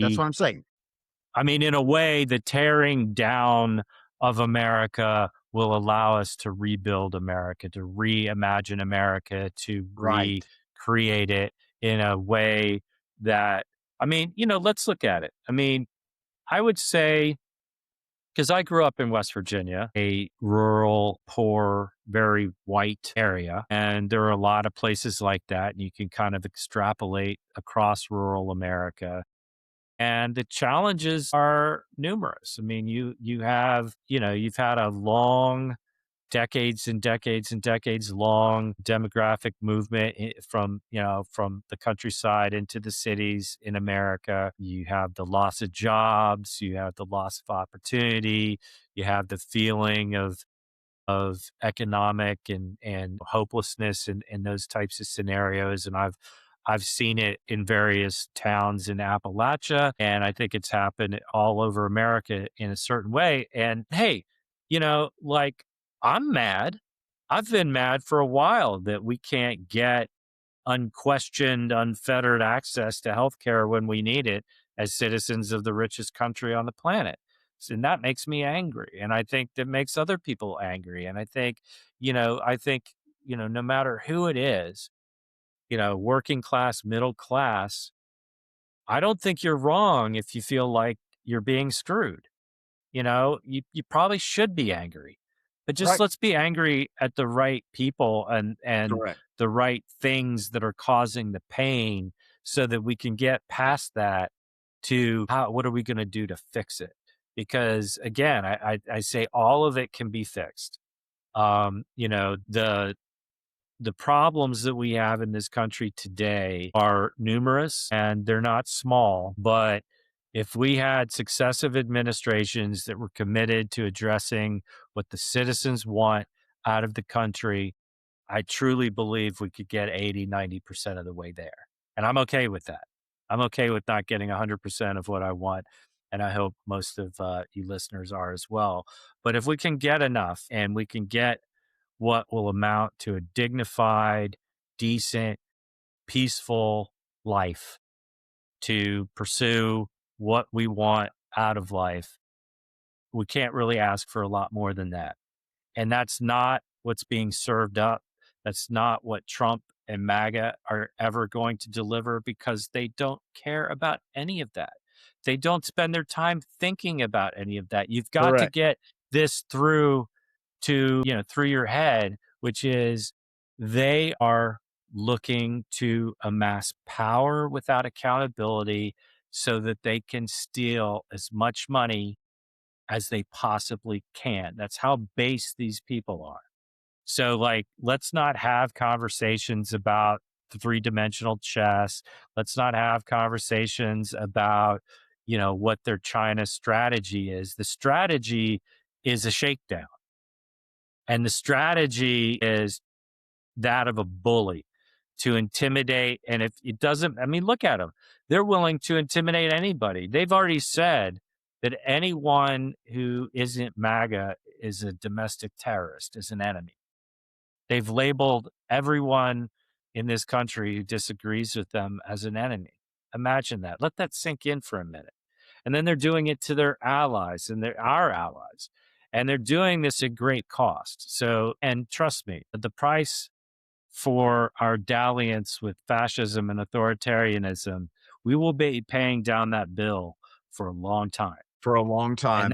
That's what I'm saying. I mean, in a way, the tearing down of America will allow us to rebuild America, to reimagine America, to Right. recreate it in a way that, I mean, let's look at it. I mean, I would say, because I grew up in West Virginia, a rural, poor, very white area. And there are a lot of places like that. And you can kind of extrapolate across rural America. And the challenges are numerous. I mean, you have, you've had a long, decades and decades and decades long demographic movement from the countryside into the cities in America. You have the loss of jobs, you have the loss of opportunity, you have the feeling of economic and hopelessness in those types of scenarios. And I've seen it in various towns in Appalachia, and I think it's happened all over America in a certain way. And hey, like, I'm mad. I've been mad for a while that we can't get unquestioned, unfettered access to healthcare when we need it as citizens of the richest country on the planet. And that makes me angry. And I think that makes other people angry. And I think, no matter who it is, working class, middle class, I don't think you're wrong if you feel like you're being screwed. You probably should be angry, but just Right. let's be angry at the right people and Correct. the right things that are causing the pain so that we can get past that to what are we going to do to fix it? Because again, I say all of it can be fixed. The problems that we have in this country today are numerous and they're not small, but if we had successive administrations that were committed to addressing what the citizens want out of the country, I truly believe we could get 80, 90% of the way there. And I'm okay with that. I'm okay with not getting 100% of what I want. And I hope most of you listeners are as well. But if we can get enough and we can get what will amount to a dignified, decent, peaceful life to pursue what we want out of life, we can't really ask for a lot more than that. And that's not what's being served up. That's not what Trump and MAGA are ever going to deliver because they don't care about any of that. They don't spend their time thinking about any of that. You've got to Correct. get this through your head, which is they are looking to amass power without accountability so that they can steal as much money as they possibly can. That's how base these people are. So, like, let's not have conversations about three-dimensional chess. Let's not have conversations about, what their China strategy is. The strategy is a shakedown. And the strategy is that of a bully to intimidate. And if it doesn't, I mean, look at them. They're willing to intimidate anybody. They've already said that anyone who isn't MAGA is a domestic terrorist, is an enemy. They've labeled everyone in this country who disagrees with them as an enemy. Imagine that. Let that sink in for a minute. And then they're doing it to their allies and they're our allies. And they're doing this at great cost. So, and trust me, the price for our dalliance with fascism and authoritarianism, we will be paying down that bill for a long time. For a long time. And